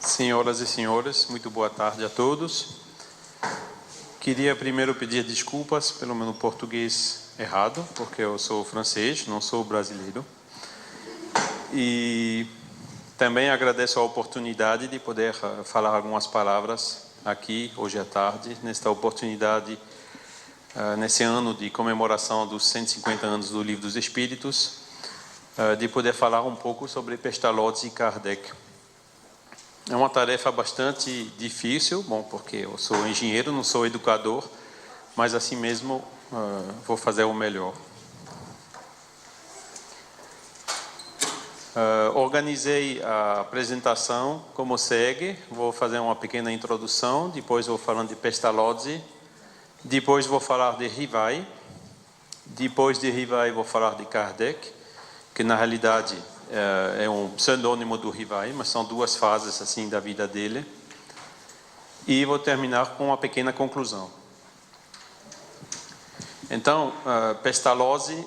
Senhoras e senhores, muito boa tarde a todos. Queria primeiro pedir desculpas pelo meu português errado, porque eu sou francês, não sou brasileiro. E também agradeço a oportunidade de poder falar algumas palavras aqui hoje à tarde, nesta oportunidade, nesse ano de comemoração dos 150 anos do Livro dos Espíritos, de poder falar um pouco sobre Pestalozzi e Kardec. É uma tarefa bastante difícil, bom, porque eu sou engenheiro, não sou educador, mas assim mesmo vou fazer o melhor. Organizei a apresentação como segue. Vou fazer uma pequena introdução, depois vou falando de Pestalozzi, depois vou falar de Rivai, depois de Rivai vou falar de Kardec, que na realidade é um pseudônimo do Rivai, mas são duas fases assim da vida dele. E vou terminar com uma pequena conclusão. Então, Pestalozzi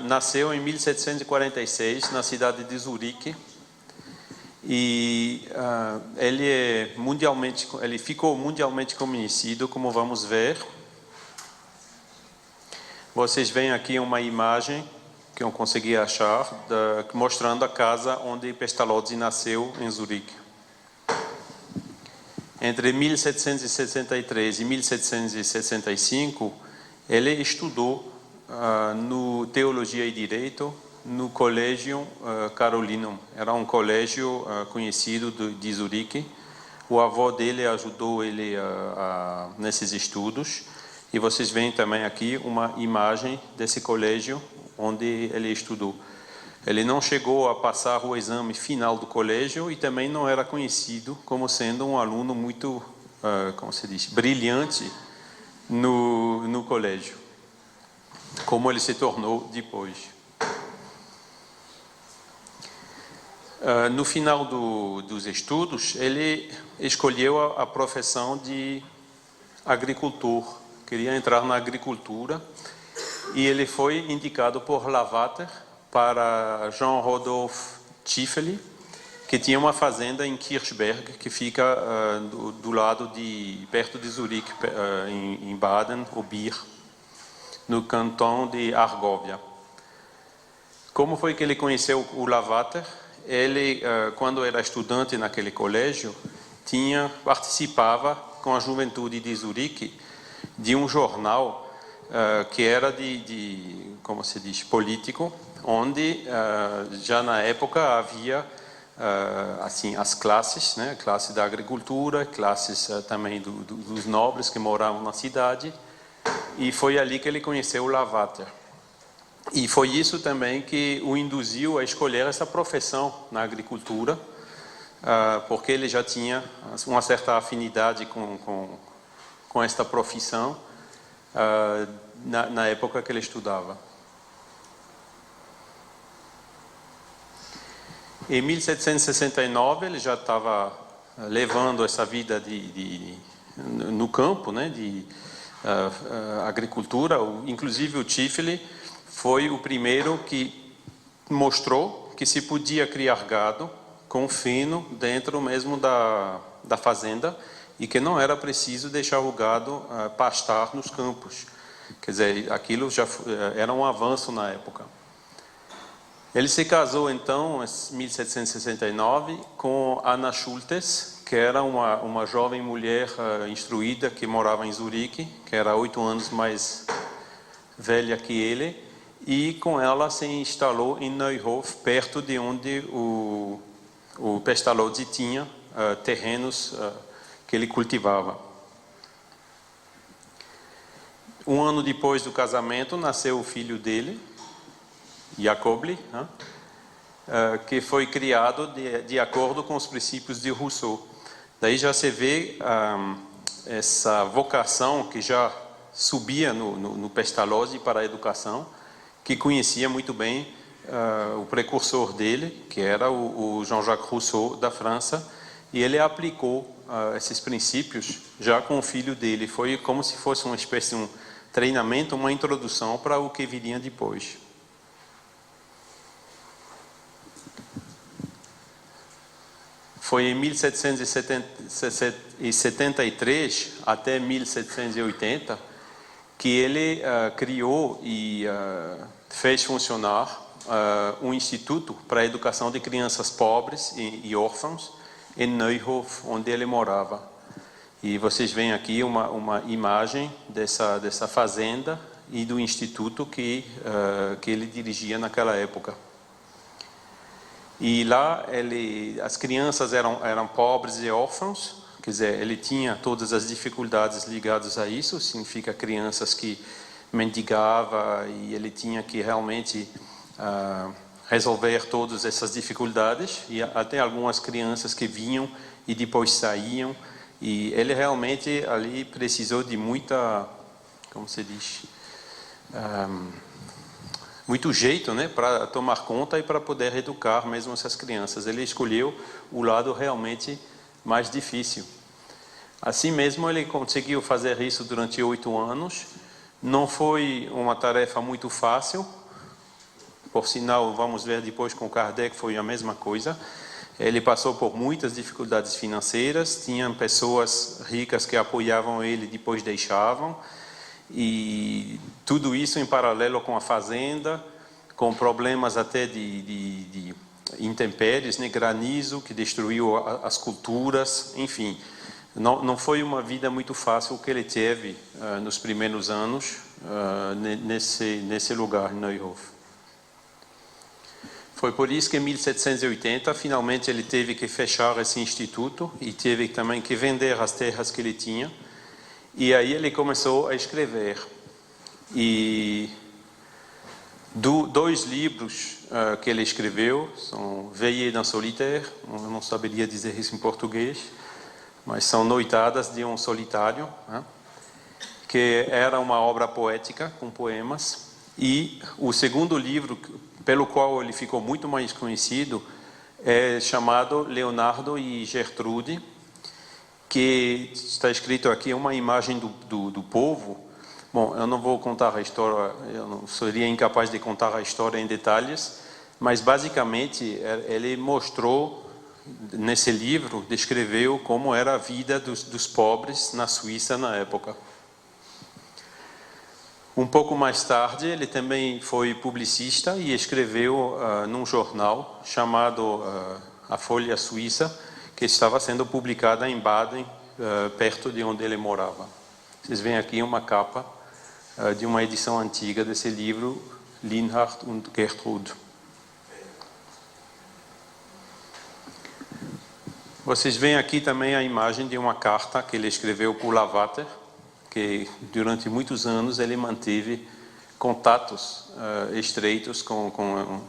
nasceu em 1746 na cidade de Zurique e ele ficou mundialmente conhecido, como vamos ver. Vocês veem aqui uma imagem que eu consegui achar, mostrando a casa onde Pestalozzi nasceu em Zurique. Entre 1763 e 1765, ele estudou no Teologia e Direito no Colégio Carolinum. Era um colégio conhecido de Zurique. O avô dele ajudou ele nesses estudos. E vocês veem também aqui uma imagem desse colégio onde ele estudou. Ele não chegou a passar o exame final do colégio e também não era conhecido como sendo um aluno muito, como se diz, brilhante no colégio, como ele se tornou depois. No final dos estudos, ele escolheu a profissão de agricultor. Queria entrar na agricultura. E ele foi indicado por Lavater para Jean-Rodolphe Tiefely, que tinha uma fazenda em Kirchberg, que fica do lado perto de Zurique, em Baden, ou Bir, no canton de Argovia. Como foi que ele conheceu o Lavater? Ele, quando era estudante naquele colégio, participava com a juventude de Zurique de um jornal que era como se diz, político, onde já na época havia assim as classes, né, classe da agricultura, classes também dos nobres que moravam na cidade, e foi ali que ele conheceu o Lavater. E foi isso também que o induziu a escolher essa profissão na agricultura, porque ele já tinha uma certa afinidade com esta profissão na época que ele estudava. Em 1769 ele já estava levando essa vida no campo, né, de agricultura. Inclusive o Tiefely foi o primeiro que mostrou que se podia criar gado com feno dentro mesmo da fazenda, e que não era preciso deixar o gado pastar nos campos. Quer dizer, aquilo já era um avanço na época. Ele se casou, então, em 1769, com Anna Schultes, que era uma jovem mulher instruída que morava em Zurique, que era 8 anos mais velha que ele, e com ela se instalou em Neuhof, perto de onde o Pestalozzi tinha terrenos que ele cultivava. Um ano depois do casamento, nasceu o filho dele, Jacobi, né, que foi criado de acordo com os princípios de Rousseau. Daí já se vê essa vocação que já subia no Pestalozzi para a educação, que conhecia muito bem o precursor dele, que era o Jean-Jacques Rousseau, da França, e ele aplicou esses princípios já com o filho dele. Foi como se fosse uma espécie de um treinamento, uma introdução para o que viria depois. Foi em 1773 até 1780 que ele criou e fez funcionar um instituto para a educação de crianças pobres e órfãos em Neuhof, onde ele morava. E vocês veem aqui uma imagem dessa fazenda e do instituto que ele dirigia naquela época. E lá as crianças eram pobres e órfãos, quer dizer, ele tinha todas as dificuldades ligadas a isso, significa crianças que mendigavam e ele tinha que realmente resolver todas essas dificuldades, e até algumas crianças que vinham e depois saíam, e ele realmente ali precisou de muita, como se diz, muito jeito, né, para tomar conta e para poder educar mesmo essas crianças. Ele escolheu o lado realmente mais difícil. Assim mesmo, ele conseguiu fazer isso durante 8 anos. Não foi uma tarefa muito fácil. Por sinal, vamos ver depois com Kardec, foi a mesma coisa. Ele passou por muitas dificuldades financeiras. Tinha pessoas ricas que apoiavam ele e depois deixavam. E tudo isso em paralelo com a fazenda, com problemas até de intempéries, né? Granizo que destruiu as culturas, enfim. Não foi uma vida muito fácil que ele teve nos primeiros anos nesse lugar, em Neuhof. Foi por isso que em 1780, finalmente, ele teve que fechar esse instituto e teve também que vender as terras que ele tinha. E aí ele começou a escrever. E 2 livros que ele escreveu são Veillées d'un solitaire, eu não saberia dizer isso em português, mas são Noitadas de um Solitário, né? Que era uma obra poética com poemas. E o segundo livro, pelo qual ele ficou muito mais conhecido, é chamado Leonardo e Gertrude, que está escrito aqui uma imagem do povo. Bom, eu não vou contar a história, eu não seria incapaz de contar a história em detalhes, mas basicamente ele mostrou, nesse livro, descreveu como era a vida dos pobres na Suíça na época. Um pouco mais tarde, ele também foi publicista e escreveu num jornal chamado A Folha Suíça, que estava sendo publicada em Baden, perto de onde ele morava. Vocês veem aqui uma capa de uma edição antiga desse livro, Linhart und Gertrude. Vocês veem aqui também a imagem de uma carta que ele escreveu por Lavater, que durante muitos anos ele manteve contatos estreitos com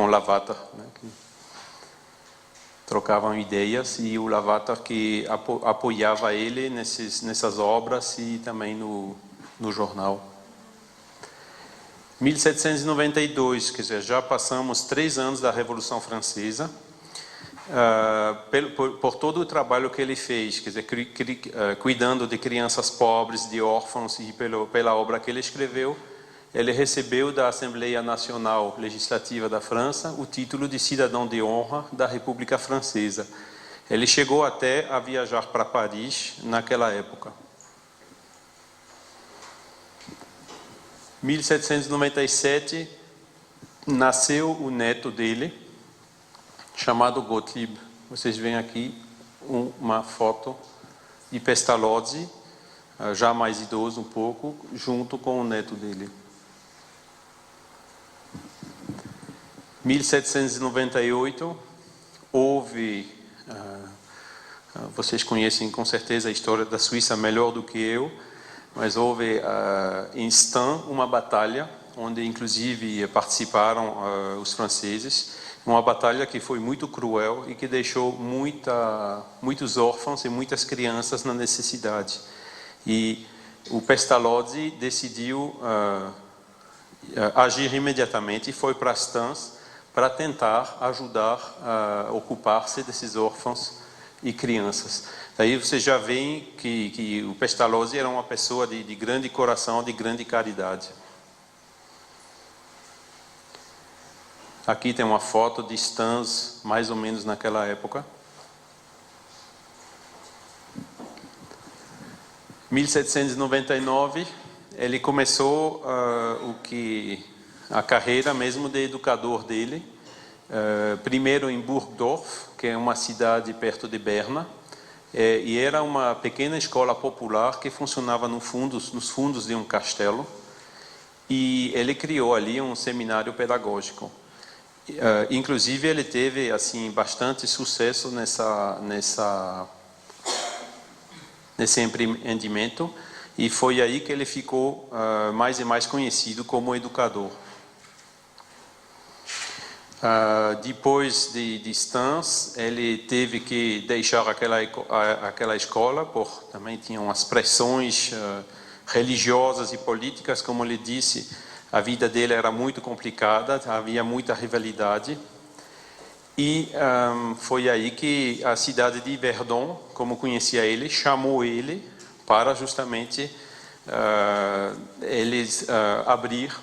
Lavater, né, que trocavam ideias, e o Lavater que apoiava ele nessas obras e também no jornal. 1792, quer dizer, já passamos 3 anos da Revolução Francesa, por todo o trabalho que ele fez, quer dizer, cuidando de crianças pobres, de órfãos, e pela obra que ele escreveu, ele recebeu da Assembleia Nacional Legislativa da França o título de cidadão de honra da República Francesa. Ele chegou até a viajar para Paris naquela época. 1797 nasceu o neto dele, chamado Gottlieb. Vocês veem aqui uma foto de Pestalozzi, já mais idoso um pouco, junto com o neto dele. 1798 houve, vocês conhecem com certeza a história da Suíça melhor do que eu, mas houve em Stan uma batalha onde inclusive participaram os franceses, uma batalha que foi muito cruel e que deixou muitos órfãos e muitas crianças na necessidade. E o Pestalozzi decidiu agir imediatamente e foi para Stans para tentar ajudar a ocupar-se desses órfãos e crianças. Daí você já vê que o Pestalozzi era uma pessoa de grande coração, de grande caridade. Aqui tem uma foto de Stans, mais ou menos naquela época. 1799, ele começou a carreira mesmo de educador dele, primeiro em Burgdorf, que é uma cidade perto de Berna, e era uma pequena escola popular que funcionava nos fundos de um castelo, e ele criou ali um seminário pedagógico. Inclusive ele teve assim bastante sucesso nesse empreendimento, e foi aí que ele ficou mais e mais conhecido como educador. Depois de Stans, ele teve que deixar aquela escola, também tinha umas pressões religiosas e políticas, como ele disse, a vida dele era muito complicada, havia muita rivalidade, e foi aí que a cidade de Verdun, como conhecia ele, chamou ele para justamente eles abrir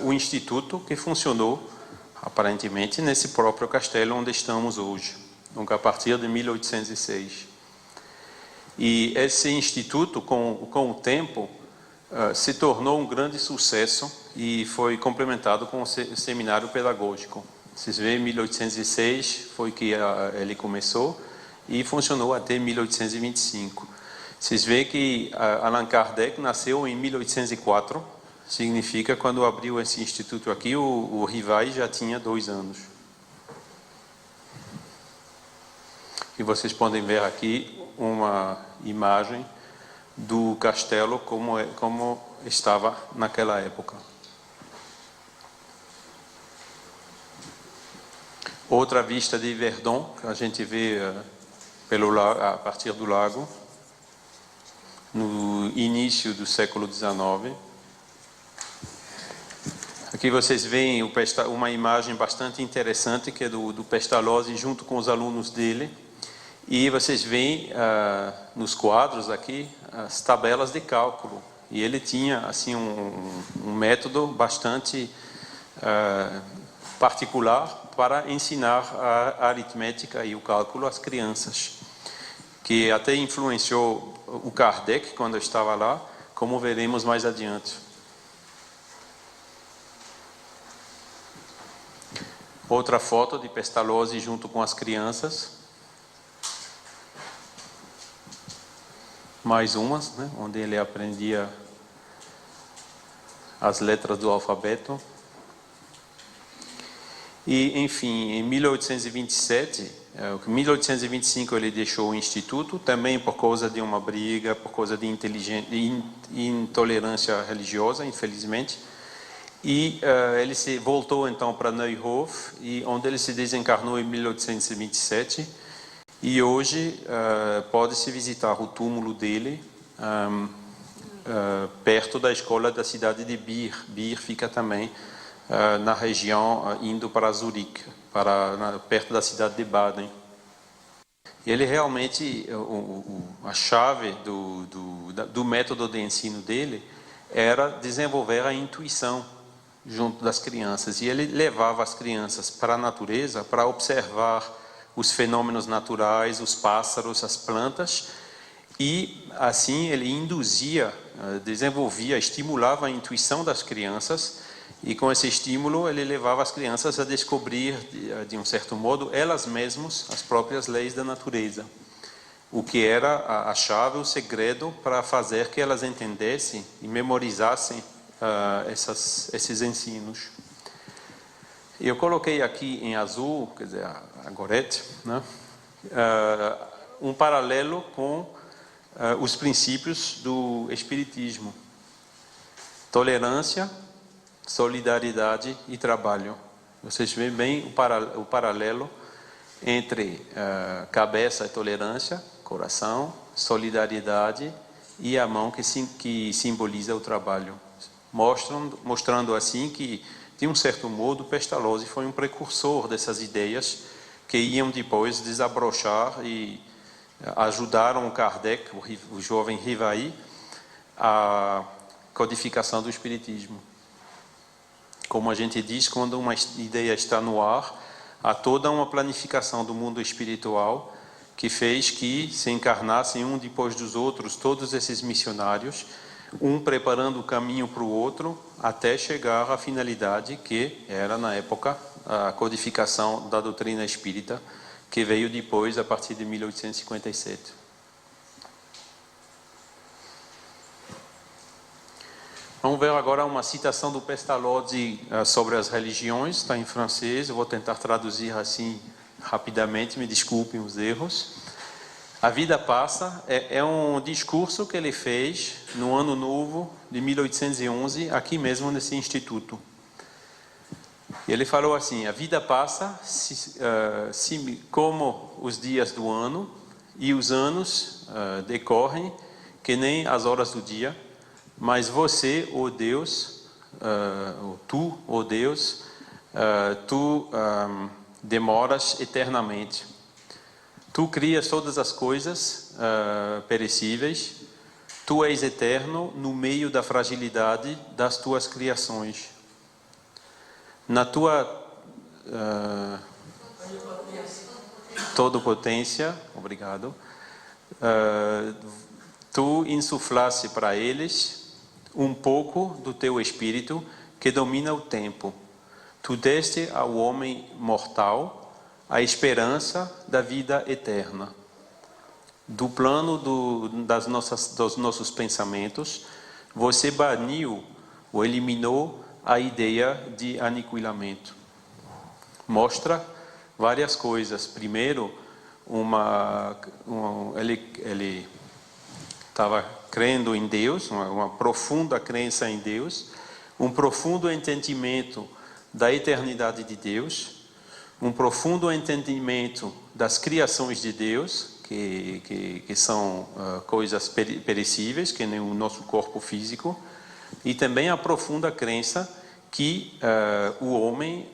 o instituto que funcionou aparentemente nesse próprio castelo onde estamos hoje, donc a partir de 1806. E esse instituto, com o tempo, se tornou um grande sucesso e foi complementado com o seminário pedagógico. Vocês veem, em 1806 foi que ele começou e funcionou até 1825. Vocês veem que Allan Kardec nasceu em 1804, significa quando abriu esse instituto aqui, o Rivai já tinha 2 anos. E vocês podem ver aqui uma imagem do castelo como estava naquela época. Outra vista de Verdun, que a gente vê a partir do lago, no início do século XIX. Aqui vocês veem uma imagem bastante interessante, que é do Pestalozzi junto com os alunos dele. E vocês veem nos quadros aqui as tabelas de cálculo. E ele tinha assim um método bastante particular para ensinar a aritmética e o cálculo às crianças, que até influenciou o Kardec quando estava lá, como veremos mais adiante. Outra foto de Pestalozzi junto com as crianças. Mais umas, né, onde ele aprendia as letras do alfabeto. E, enfim, em 1827, em 1825 ele deixou o instituto, também por causa de uma briga, por causa de intolerância religiosa, infelizmente. E ele voltou então para Neuhof, onde ele se desencarnou em 1827. E hoje pode-se visitar o túmulo dele perto da escola da cidade de Bier. Bier fica também na região indo para Zurique, perto da cidade de Baden. E ele realmente, a chave do método de ensino dele era desenvolver a intuição junto das crianças. E ele levava as crianças para a natureza para observar os fenômenos naturais, os pássaros, as plantas, e assim ele induzia, desenvolvia, estimulava a intuição das crianças, e com esse estímulo ele levava as crianças a descobrir, de um certo modo, elas mesmas, as próprias leis da natureza, o que era a chave, o segredo para fazer que elas entendessem e memorizassem esses ensinos. Eu coloquei aqui em azul, quer dizer, a Gorete, né, um paralelo com os princípios do Espiritismo: tolerância, solidariedade e trabalho. Vocês veem bem o paralelo entre cabeça e tolerância, coração, solidariedade e a mão que simboliza o trabalho. Mostrando assim que, de um certo modo, Pestalozzi foi um precursor dessas ideias que iam depois desabrochar e ajudaram o Kardec, o jovem Rivai, a codificação do Espiritismo. Como a gente diz, quando uma ideia está no ar, há toda uma planificação do mundo espiritual que fez que se encarnassem um depois dos outros todos esses missionários, um preparando o caminho para o outro, até chegar à finalidade que era, na época, a codificação da doutrina espírita, que veio depois, a partir de 1857. Vamos ver agora uma citação do Pestalozzi sobre as religiões, está em francês, eu vou tentar traduzir assim rapidamente, me desculpem os erros. A vida passa é um discurso que ele fez no ano novo de 1811, aqui mesmo nesse instituto. Ele falou assim: a vida passa como os dias do ano, e os anos decorrem que nem as horas do dia, mas você, ó Deus, tu, ó Deus, tu demoras eternamente. Tu crias todas as coisas perecíveis, tu és eterno no meio da fragilidade das tuas criações. Na tua toda-potência, obrigado, tu insuflaste para eles um pouco do teu espírito que domina o tempo. Tu deste ao homem mortal a esperança da vida eterna. Do plano dos nossos pensamentos, você baniu ou eliminou a ideia de aniquilamento. Mostra várias coisas. Primeiro, ele estava crendo em Deus, uma profunda crença em Deus, um profundo entendimento da eternidade de Deus, um profundo entendimento das criações de Deus, que são coisas perecíveis, que nem o nosso corpo físico, e também a profunda crença que o homem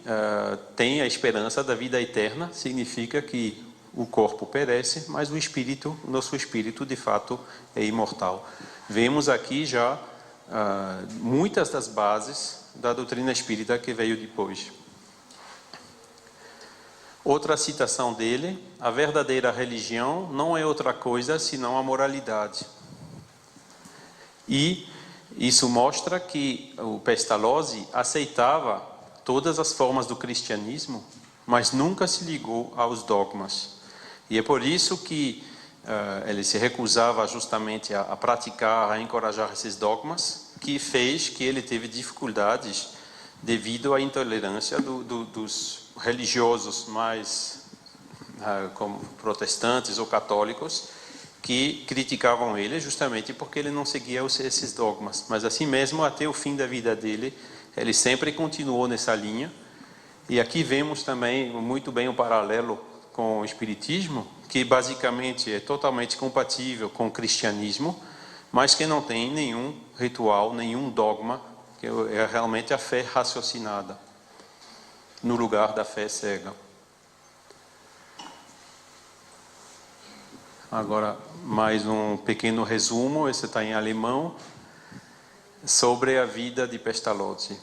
tem a esperança da vida eterna. Significa que o corpo perece, mas o espírito, nosso espírito, de fato, é imortal. Vemos aqui já muitas das bases da doutrina espírita que veio depois. Outra citação dele: a verdadeira religião não é outra coisa senão a moralidade. E isso mostra que o Pestalozzi aceitava todas as formas do cristianismo, mas nunca se ligou aos dogmas. E é por isso que ele se recusava justamente a praticar, a encorajar esses dogmas, que fez que ele teve dificuldades devido à intolerância dos religiosos mais como protestantes ou católicos, que criticavam ele justamente porque ele não seguia esses dogmas. Mas assim mesmo, até o fim da vida dele, ele sempre continuou nessa linha. E aqui vemos também muito bem o paralelo com o espiritismo, que basicamente é totalmente compatível com o cristianismo, mas que não tem nenhum ritual, nenhum dogma, que é realmente a fé raciocinada, no lugar da fé cega. Agora, mais um pequeno resumo, esse está em alemão, sobre a vida de Pestalozzi.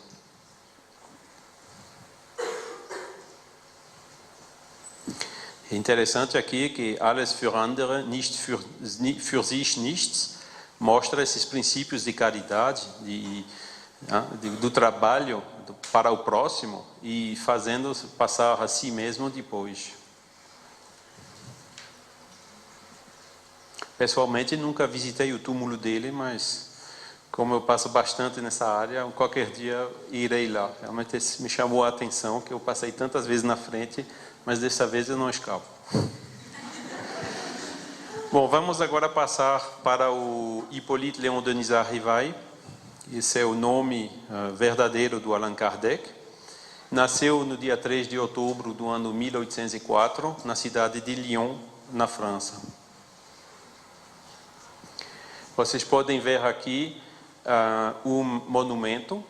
É interessante aqui que alles für andere, nicht für sich nichts, mostra esses princípios de caridade, do trabalho para o próximo e fazendo passar a si mesmo depois. Pessoalmente nunca visitei o túmulo dele, mas como eu passo bastante nessa área, qualquer dia irei lá. Realmente me chamou a atenção que eu passei tantas vezes na frente, mas dessa vez eu não escapo. Bom, vamos agora passar para o Hippolyte Léon Denisard Rivail. Esse é o nome verdadeiro do Allan Kardec. Nasceu no dia 3 de outubro do ano 1804, na cidade de Lyon, na França. Vocês podem ver aqui um monumento,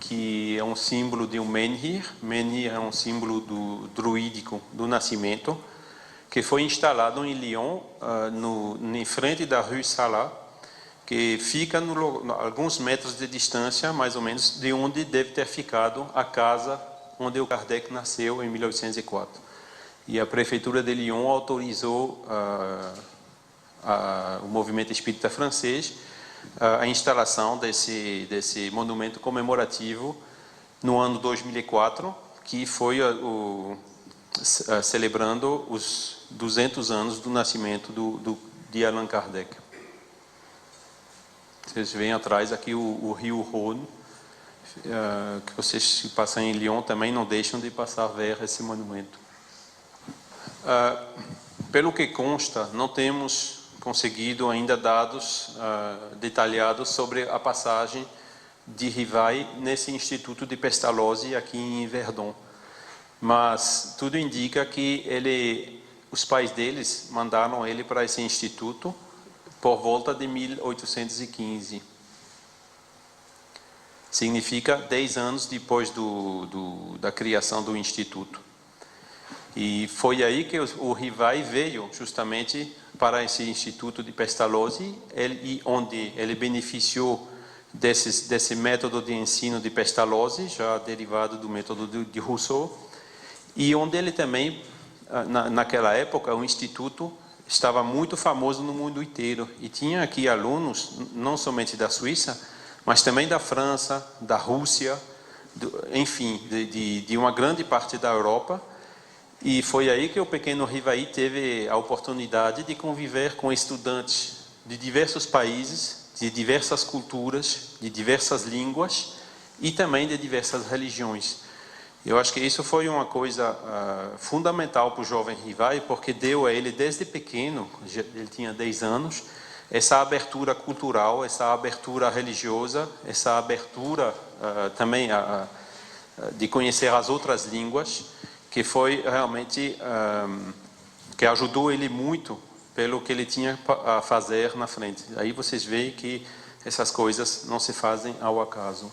que é um símbolo de um menhir. Menhir é um símbolo druídico do nascimento, que foi instalado em Lyon, em frente da Rue Salat, que fica alguns metros de distância, mais ou menos, de onde deve ter ficado a casa onde o Kardec nasceu em 1804. E a prefeitura de Lyon autorizou o movimento espírita francês a instalação desse monumento comemorativo no ano 2004, que foi celebrando os 200 anos do nascimento de Allan Kardec. Vocês veem atrás aqui o rio Rhône, que vocês, se passam em Lyon, também não deixam de passar a ver esse monumento. Pelo que consta, não temos conseguido ainda dados detalhados sobre a passagem de Rivail nesse Instituto de Pestalozzi aqui em Verdun. Mas tudo indica que os pais deles mandaram ele para esse instituto por volta de 1815. Significa 10 anos depois da criação do instituto. E foi aí que o Rivail veio justamente para esse Instituto de Pestalozzi, onde ele beneficiou desse método de ensino de Pestalozzi, já derivado do método de Rousseau, e onde ele também, naquela época, o Instituto estava muito famoso no mundo inteiro. E tinha aqui alunos, não somente da Suíça, mas também da França, da Rússia, enfim, de uma grande parte da Europa. E foi aí que o pequeno Rivail teve a oportunidade de conviver com estudantes de diversos países, de diversas culturas, de diversas línguas e também de diversas religiões. Eu acho que isso foi uma coisa fundamental para o jovem Rivail, porque deu a ele desde pequeno, ele tinha 10 anos, essa abertura cultural, essa abertura religiosa, essa abertura também de conhecer as outras línguas, que foi realmente, que ajudou ele muito pelo que ele tinha a fazer na frente. Aí vocês veem que essas coisas não se fazem ao acaso.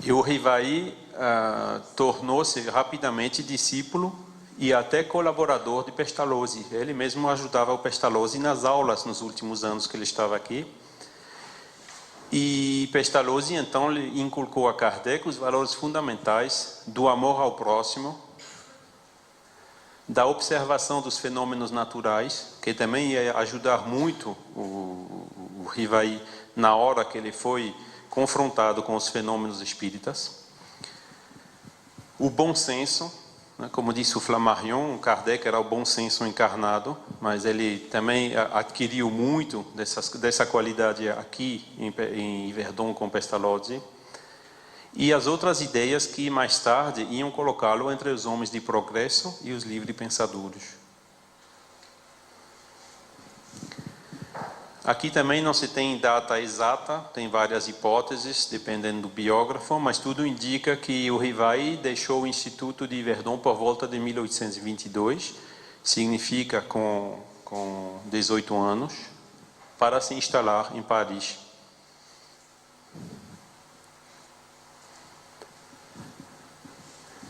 E o Rivail tornou-se rapidamente discípulo e até colaborador de Pestalozzi. Ele mesmo ajudava o Pestalozzi nas aulas nos últimos anos que ele estava aqui. E Pestalozzi, então, lhe inculcou a Kardec os valores fundamentais do amor ao próximo, da observação dos fenômenos naturais, que também ia ajudar muito o Rivail na hora que ele foi confrontado com os fenômenos espíritas. O bom senso, né, como disse o Flammarion, Kardec era o bom senso encarnado, mas ele também adquiriu muito dessa qualidade aqui em Verdun com Pestalozzi. E as outras ideias que mais tarde iam colocá-lo entre os homens de progresso e os livre-pensadores. Aqui também não se tem data exata, tem várias hipóteses, dependendo do biógrafo, mas tudo indica que o Rivail deixou o Instituto de Verdun por volta de 1822, significa com 18 anos, para se instalar em Paris.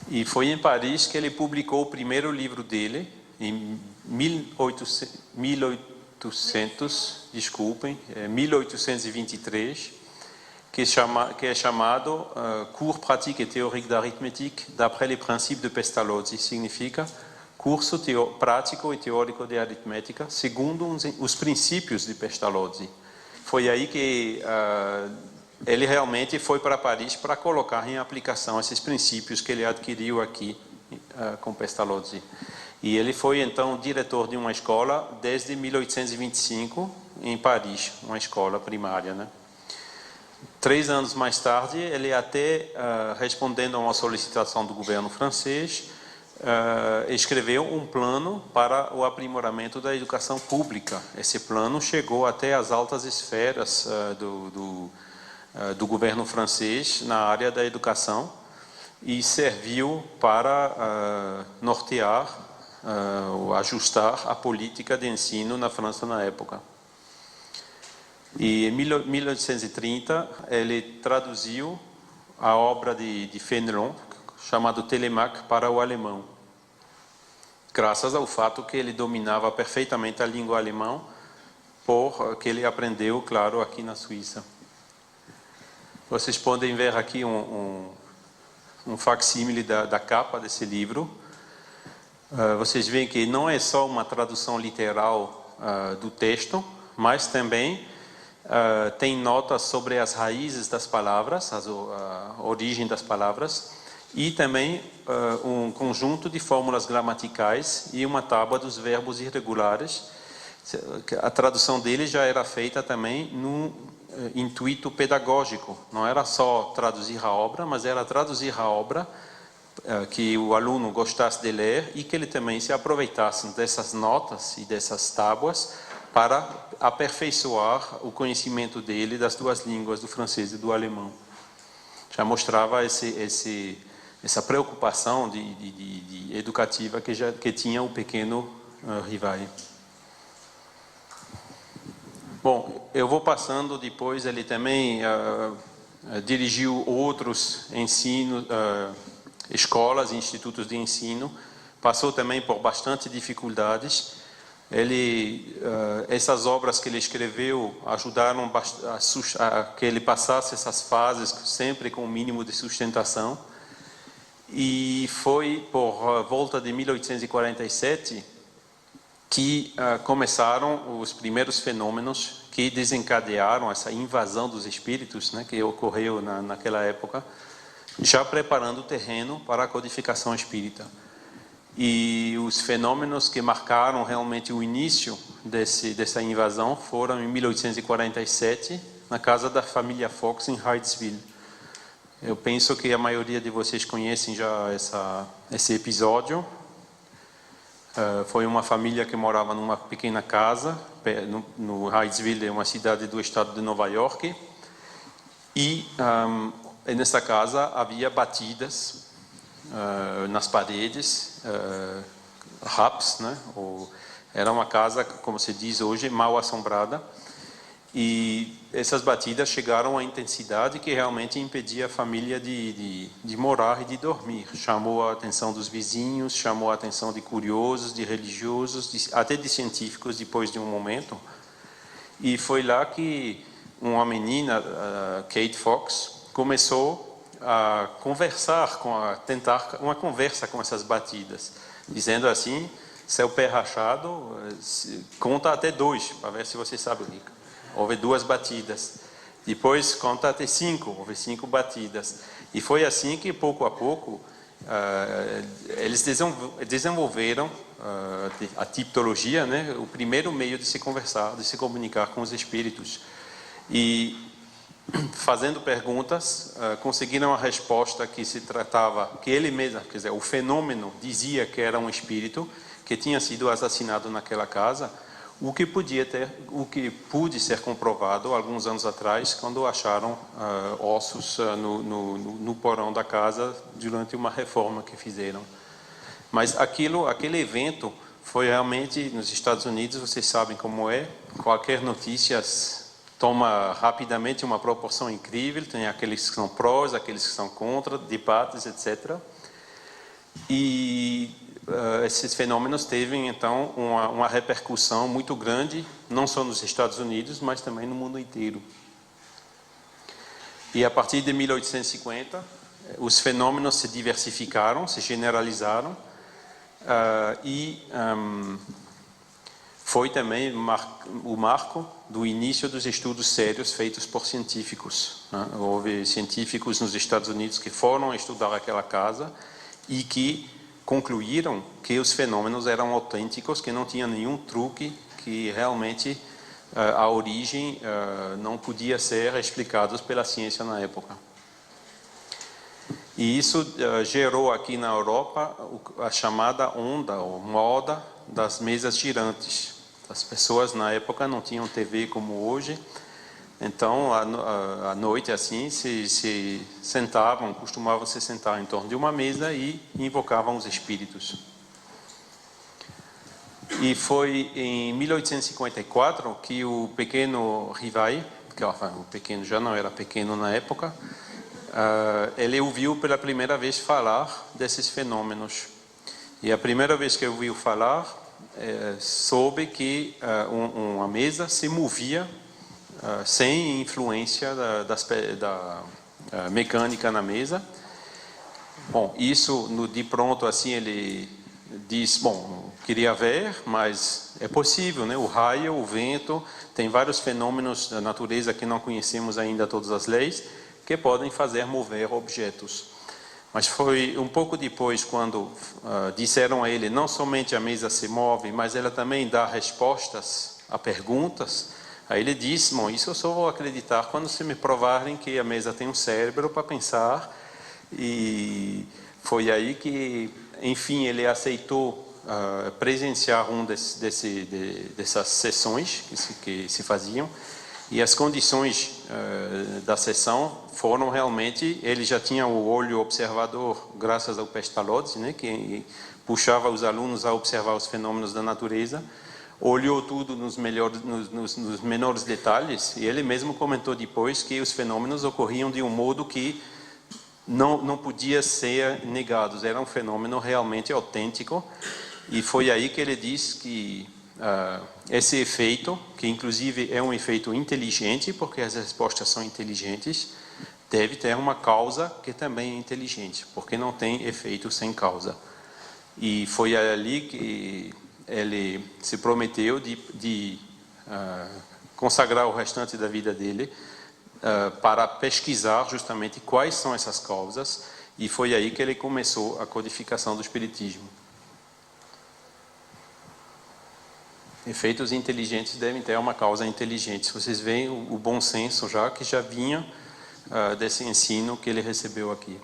E foi em Paris que ele publicou o primeiro livro dele, em 1823, que é chamado Cours pratique et théorique d'arithmétique d'après les principes de Pestalozzi. Significa curso prático e teórico de aritmética segundo os princípios de Pestalozzi. Foi aí que ele realmente foi para Paris para colocar em aplicação esses princípios que ele adquiriu aqui com Pestalozzi. E ele foi, então, diretor de uma escola desde 1825 em Paris, uma escola primária, né? 3 anos mais tarde, ele até, respondendo a uma solicitação do governo francês, escreveu um plano para o aprimoramento da educação pública. Esse plano chegou até as altas esferas do governo francês na área da educação e serviu para nortear, ajustar a política de ensino na França na época. E em 1830 ele traduziu a obra de Fénelon, chamado Télémaque, para o alemão, graças ao fato que ele dominava perfeitamente a língua alemã, porque ele aprendeu, claro, aqui na Suíça. Vocês podem ver aqui um um facsímile da capa desse livro. Vocês veem que não é só uma tradução literal do texto, mas também tem notas sobre as raízes das palavras, a origem das palavras, e também um conjunto de fórmulas gramaticais e uma tábua dos verbos irregulares. A tradução dele já era feita também no intuito pedagógico. Não era só traduzir a obra, mas era traduzir a obra que o aluno gostasse de ler e que ele também se aproveitasse dessas notas e dessas tábuas para aperfeiçoar o conhecimento dele das duas línguas, do francês e do alemão. Já mostrava essa preocupação de educativa que tinha o pequeno Rivail. Bom, eu vou passando depois, ele também dirigiu outros ensinos, escolas e institutos de ensino, passou também por bastante dificuldades. Essas obras que ele escreveu ajudaram a que ele passasse essas fases sempre com o mínimo de sustentação. E foi por volta de 1847 que começaram os primeiros fenômenos que desencadearam essa invasão dos espíritos, né, que ocorreu naquela época, já preparando o terreno para a codificação espírita. E os fenômenos que marcaram realmente o início dessa invasão foram em 1847, na casa da família Fox, em Hydesville. Eu penso que a maioria de vocês conhecem já esse episódio. Foi uma família que morava numa pequena casa, no Hydesville, uma cidade do estado de Nova York. E nessa casa havia batidas nas paredes, raps, né? Era uma casa, como se diz hoje, mal assombrada. E essas batidas chegaram à intensidade que realmente impedia a família de morar e de dormir. Chamou a atenção dos vizinhos, chamou a atenção de curiosos, de religiosos, até de científicos depois de um momento. E foi lá que uma menina, Kate Fox, começou a conversar, tentar uma conversa com essas batidas, dizendo assim: seu pé rachado, conta até 2, para ver se você sabe, Rica. Houve 2 batidas. Depois conta até 5, houve 5 batidas. E foi assim que, pouco a pouco, eles desenvolveram a tipologia, né, o primeiro meio de se conversar, de se comunicar com os espíritos. E, fazendo perguntas, conseguiram a resposta que se tratava, que ele mesmo, quer dizer, o fenômeno dizia que era um espírito que tinha sido assassinado naquela casa, o que pôde ser comprovado alguns anos atrás, quando acharam ossos no porão da casa durante uma reforma que fizeram. Mas aquele evento foi realmente, nos Estados Unidos, vocês sabem como é, qualquer notícia toma rapidamente uma proporção incrível, tem aqueles que são prós, aqueles que são contra, debates, etc. E esses fenômenos teve, então, uma repercussão muito grande, não só nos Estados Unidos, mas também no mundo inteiro. E a partir de 1850, os fenômenos se diversificaram, se generalizaram, foi também o marco do início dos estudos sérios feitos por científicos, né? Houve científicos nos Estados Unidos que foram estudar aquela casa e que concluíram que os fenômenos eram autênticos, que não tinha nenhum truque, que realmente a origem não podia ser explicada pela ciência na época. E isso gerou aqui na Europa a chamada onda ou moda das mesas girantes. As pessoas na época não tinham TV como hoje, então à noite assim se sentavam, costumavam se sentar em torno de uma mesa e invocavam os espíritos. E foi em 1854 que o pequeno Rivail, que o pequeno já não era pequeno na época, ele ouviu pela primeira vez falar desses fenômenos. E a primeira vez que ouviu falar, soube que uma mesa se movia sem influência da mecânica na mesa, Bom, isso de pronto assim ele diz, bom, queria ver, mas é possível, né? O raio, o vento, tem vários fenômenos da natureza que não conhecemos ainda todas as leis, que podem fazer mover objetos. Mas foi um pouco depois quando disseram a ele, não somente a mesa se move, mas ela também dá respostas a perguntas. Aí ele disse, bom, isso eu só vou acreditar quando se me provarem que a mesa tem um cérebro para pensar. E foi aí que, enfim, ele aceitou presenciar dessas sessões que se faziam. E as condições da sessão foram realmente, ele já tinha o olho observador graças ao Pestalozzi, né, que puxava os alunos a observar os fenômenos da natureza, olhou tudo nos menores detalhes, e ele mesmo comentou depois que os fenômenos ocorriam de um modo que não podia ser negados, era um fenômeno realmente autêntico, e foi aí que ele diz que esse efeito, que inclusive é um efeito inteligente, porque as respostas são inteligentes, deve ter uma causa que também é inteligente, porque não tem efeito sem causa. E foi ali que ele se prometeu de consagrar o restante da vida dele para pesquisar justamente quais são essas causas, e foi aí que ele começou a codificação do Espiritismo. Efeitos inteligentes devem ter uma causa inteligente. Vocês veem o bom senso que já vinha desse ensino que ele recebeu aqui.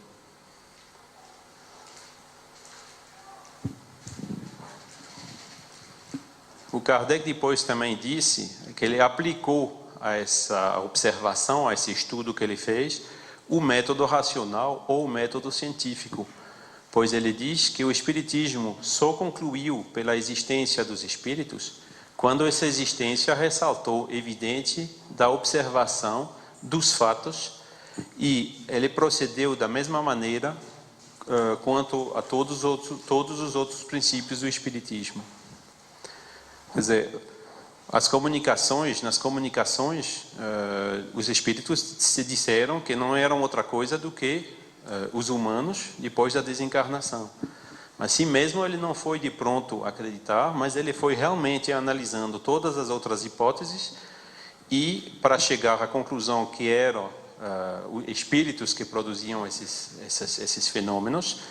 O Kardec depois também disse que ele aplicou a essa observação, a esse estudo que ele fez, o método racional ou o método científico, pois ele diz que o Espiritismo só concluiu pela existência dos espíritos quando essa existência ressaltou evidente da observação dos fatos, e ele procedeu da mesma maneira quanto a todos os outros princípios do Espiritismo. Quer dizer, nas comunicações, os espíritos se disseram que não eram outra coisa do que os humanos depois da desencarnação. Assim mesmo ele não foi de pronto acreditar, mas ele foi realmente analisando todas as outras hipóteses, e para chegar à conclusão que eram espíritos que produziam esses fenômenos,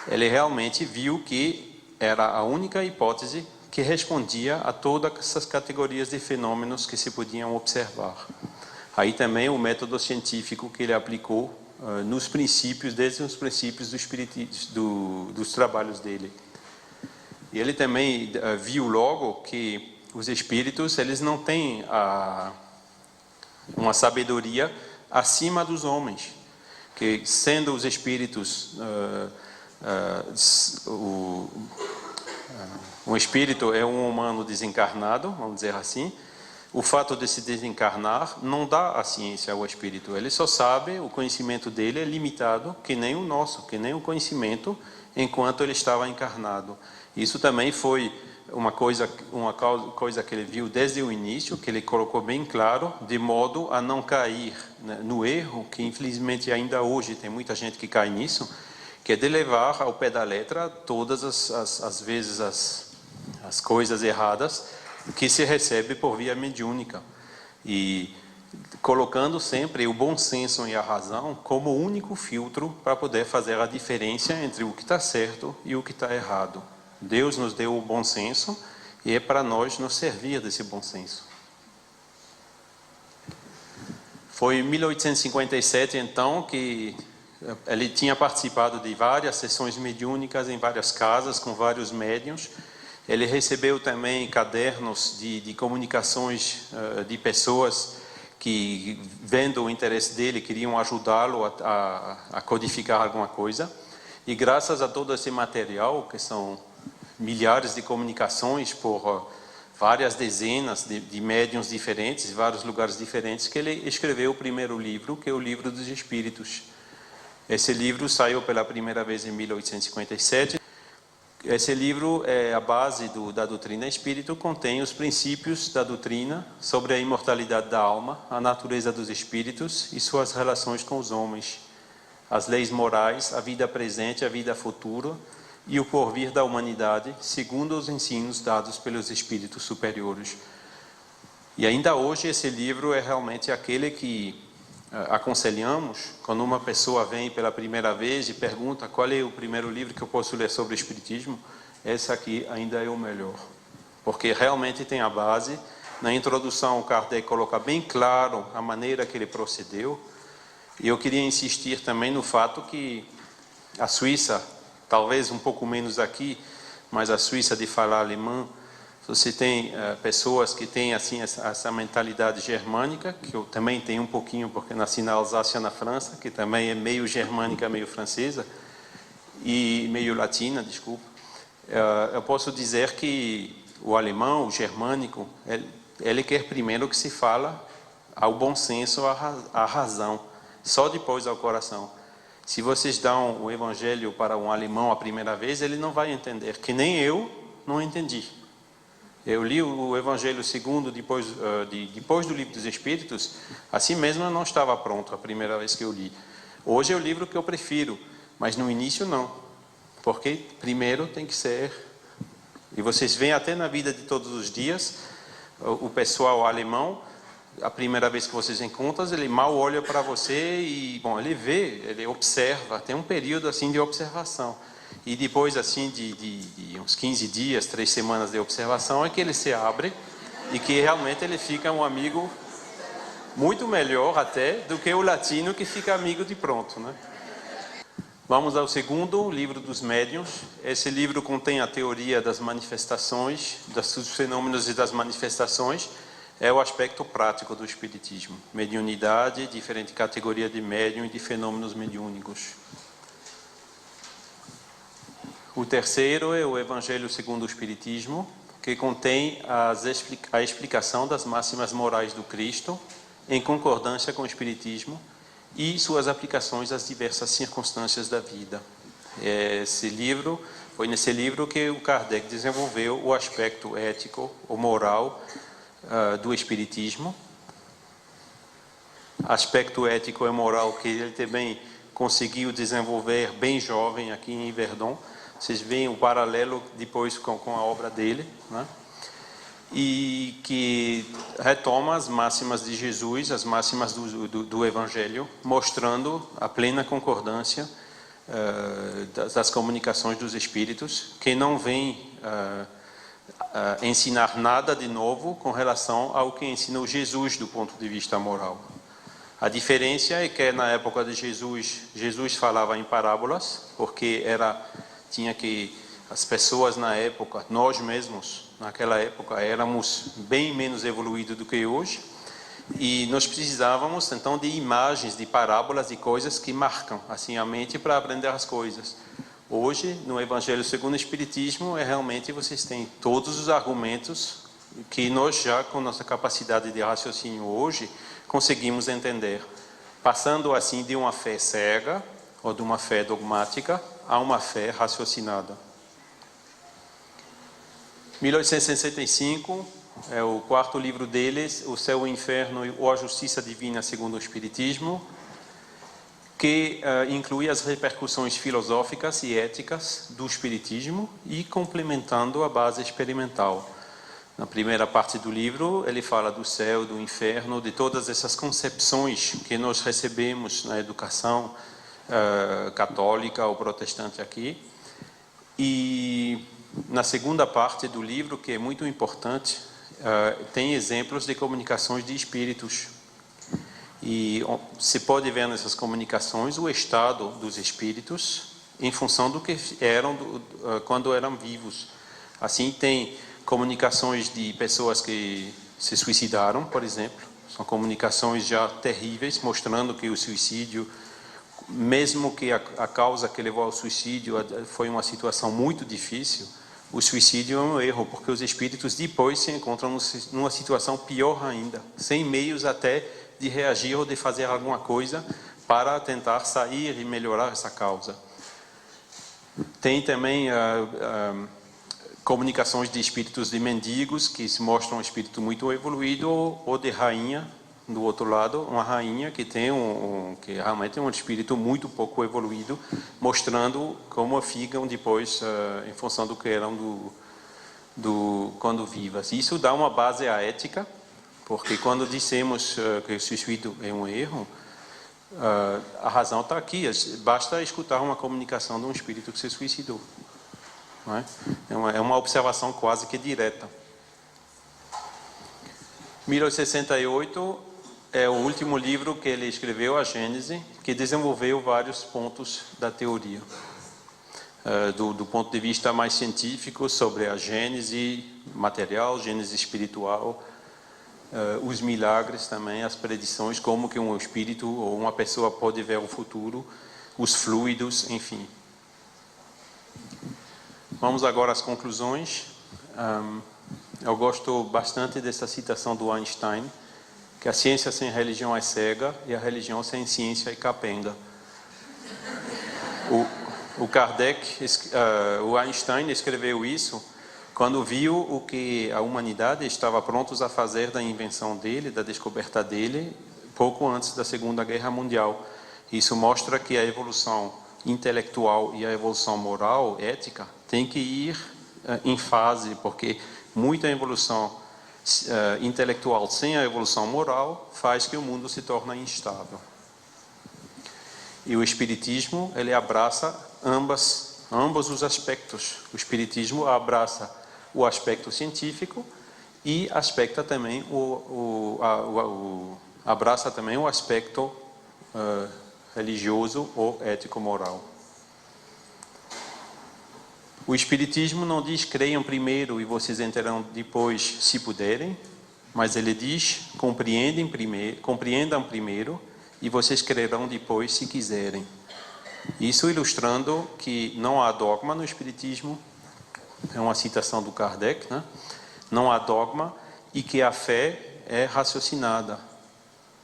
ele realmente viu que era a única hipótese que respondia a todas essas categorias de fenômenos que se podiam observar. Aí também o método científico que ele aplicou nos princípios, desde os princípios dos trabalhos dele. E ele também viu logo que os espíritos, eles não têm uma sabedoria acima dos homens, que sendo os espíritos um espírito é um humano desencarnado, vamos dizer assim. O fato de se desencarnar não dá a ciência ao espírito. Ele só sabe, o conhecimento dele é limitado, que nem o nosso, que nem o conhecimento enquanto ele estava encarnado. Isso também foi uma coisa que ele viu desde o início, que ele colocou bem claro, de modo a não cair no erro, que infelizmente ainda hoje tem muita gente que cai nisso, que é de levar ao pé da letra todas as vezes as coisas erradas que se recebe por via mediúnica, e colocando sempre o bom senso e a razão como o único filtro para poder fazer a diferença entre o que está certo e o que está errado. Deus nos deu o bom senso e é para nós nos servir desse bom senso. Foi em 1857 então que ele tinha participado de várias sessões mediúnicas em várias casas com vários médiuns. Ele recebeu também cadernos de comunicações de pessoas que, vendo o interesse dele, queriam ajudá-lo a codificar alguma coisa. E graças a todo esse material, que são milhares de comunicações por várias dezenas de médiuns diferentes, vários lugares diferentes, que ele escreveu o primeiro livro, que é o Livro dos Espíritos. Esse livro saiu pela primeira vez em 1857. Esse livro é a base da doutrina espírita, contém os princípios da doutrina sobre a imortalidade da alma, a natureza dos espíritos e suas relações com os homens. as leis morais, a vida presente, a vida futura e o porvir da humanidade, segundo os ensinos dados pelos espíritos superiores. E ainda hoje esse livro é realmente aquele que aconselhamos quando uma pessoa vem pela primeira vez e pergunta qual é o primeiro livro que eu posso ler sobre o Espiritismo. Esse aqui ainda é o melhor, porque realmente tem a base. Na introdução, o Kardec coloca bem claro a maneira que ele procedeu. E eu queria insistir também no fato que a Suíça, talvez um pouco menos aqui, mas a Suíça de falar alemão, você tem pessoas que têm assim essa mentalidade germânica, que eu também tenho um pouquinho, porque nasci na Alsácia, na França, que também é meio germânica, meio francesa, e meio latina, desculpa. Eu posso dizer que o alemão, o germânico, ele quer primeiro que se fala ao bom senso, à razão, só depois ao coração. Se vocês dão o evangelho para um alemão a primeira vez, ele não vai entender, que nem eu não entendi. Eu li o evangelho segundo depois do livro dos Espíritos, assim mesmo eu não estava pronto a primeira vez que eu li. Hoje é o livro que eu prefiro, mas no início não, porque primeiro tem que ser, e vocês veem até na vida de todos os dias, o pessoal alemão, a primeira vez que vocês encontram, ele mal olha para você e, bom, ele vê, ele observa, tem um período assim de observação. E depois assim de uns 15 dias, 3 semanas de observação, é que ele se abre e que realmente ele fica um amigo muito melhor até do que o latino que fica amigo de pronto, né? Vamos ao segundo, livro dos médiuns. Esse livro contém a teoria das manifestações, dos fenômenos e das manifestações. É o aspecto prático do espiritismo. Mediunidade, diferente categoria de médium e de fenômenos mediúnicos. O terceiro é o Evangelho segundo o Espiritismo, que contém a explicação das máximas morais do Cristo, em concordância com o Espiritismo, e suas aplicações às diversas circunstâncias da vida. Foi nesse livro que o Kardec desenvolveu o aspecto ético ou moral do Espiritismo. Aspecto ético e moral que ele também conseguiu desenvolver bem jovem aqui em Verdun. Vocês veem o paralelo depois com a obra dele, né? E que retoma as máximas de Jesus, as máximas do Evangelho, mostrando a plena concordância das comunicações dos Espíritos, que não vem ensinar nada de novo com relação ao que ensinou Jesus do ponto de vista moral. A diferença é que na época de Jesus falava em parábolas, porque as pessoas na época, nós mesmos, naquela época, éramos bem menos evoluídos do que hoje, e nós precisávamos, então, de imagens, de parábolas, de coisas que marcam, assim, a mente para aprender as coisas. Hoje, no Evangelho segundo o Espiritismo, realmente vocês têm todos os argumentos que nós já, com nossa capacidade de raciocínio hoje, conseguimos entender. Passando, assim, de uma fé cega, ou de uma fé dogmática, a uma fé raciocinada. 1865 é o quarto livro deles, O Céu e o Inferno ou a Justiça Divina segundo o Espiritismo, que inclui as repercussões filosóficas e éticas do Espiritismo e complementando a base experimental. Na primeira parte do livro, ele fala do céu, do inferno, de todas essas concepções que nós recebemos na educação católica ou protestante aqui. E na segunda parte do livro, que é muito importante, tem exemplos de comunicações de espíritos. E se pode ver nessas comunicações o estado dos espíritos em função do que eram quando eram vivos. Assim, tem comunicações de pessoas que se suicidaram, por exemplo. São comunicações já terríveis, mostrando que o suicídio, mesmo que a causa que levou ao suicídio foi uma situação muito difícil, o suicídio é um erro, porque os espíritos depois se encontram numa situação pior ainda, sem meios até de reagir ou de fazer alguma coisa para tentar sair e melhorar essa causa. Tem também comunicações de espíritos de mendigos, que se mostram um espírito muito evoluído, ou de rainha, do outro lado, uma rainha que tem que realmente é um espírito muito pouco evoluído, mostrando como ficam depois, em função do que eram quando vivas. Isso dá uma base à ética, porque quando dissemos que o suicídio é um erro, a razão está aqui. Basta escutar uma comunicação de um espírito que se suicidou. Não é? É uma observação quase que direta. 1868 é o último livro que ele escreveu, a Gênese, que desenvolveu vários pontos da teoria. Do ponto de vista mais científico, sobre a gênese material, gênese espiritual, os milagres também, as predições, como que um espírito ou uma pessoa pode ver o futuro, os fluidos, enfim. Vamos agora às conclusões. Eu gosto bastante dessa citação do Einstein, que a ciência sem religião é cega e a religião sem ciência é capenga. O Kardec, o Einstein escreveu isso quando viu o que a humanidade estava prontos a fazer da invenção dele, da descoberta dele, pouco antes da Segunda Guerra Mundial. Isso mostra que a evolução intelectual e a evolução moral, ética, tem que ir em fase, porque muita evolução intelectual sem a evolução moral faz que o mundo se torne instável. E o Espiritismo, ele abraça ambos os aspectos. O Espiritismo abraça o aspecto científico e aspecta também abraça também o aspecto religioso ou ético-moral. O Espiritismo não diz creiam primeiro e vocês entrarão depois, se puderem, mas ele diz compreendam primeiro e vocês crerão depois, se quiserem. Isso ilustrando que não há dogma no Espiritismo, é uma citação do Kardec, né? Não há dogma e que a fé é raciocinada.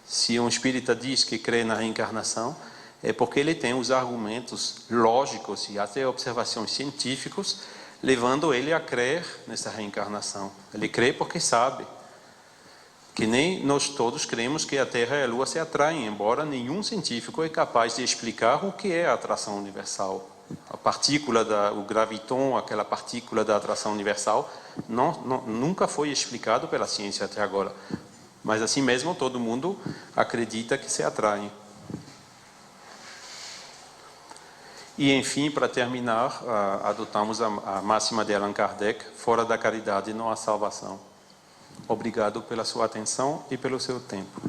Se um espírita diz que crê na reencarnação, é porque ele tem os argumentos lógicos e até observações científicas levando ele a crer nessa reencarnação. Ele crê porque sabe. Que nem nós todos cremos que a Terra e a Lua se atraem, embora nenhum científico é capaz de explicar o que é a atração universal. A partícula, o graviton, aquela partícula da atração universal, nunca foi explicado pela ciência até agora. Mas assim mesmo todo mundo acredita que se atraem. E enfim, para terminar, adotamos a máxima de Allan Kardec: fora da caridade não há salvação. Obrigado pela sua atenção e pelo seu tempo.